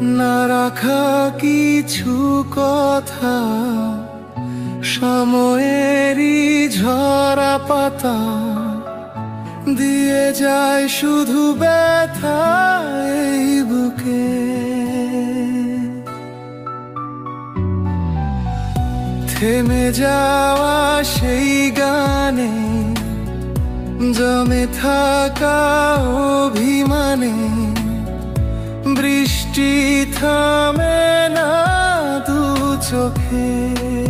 না রাখা কিছু কথা, সময়েরই ঝরা পাতা দিয়ে যায় শুধু ব্যথা এই বুকে। থেমে যাওয়া সেই গানে, জমে থাকা অভিমানে, বৃষ্টি থামে না দু চোখে।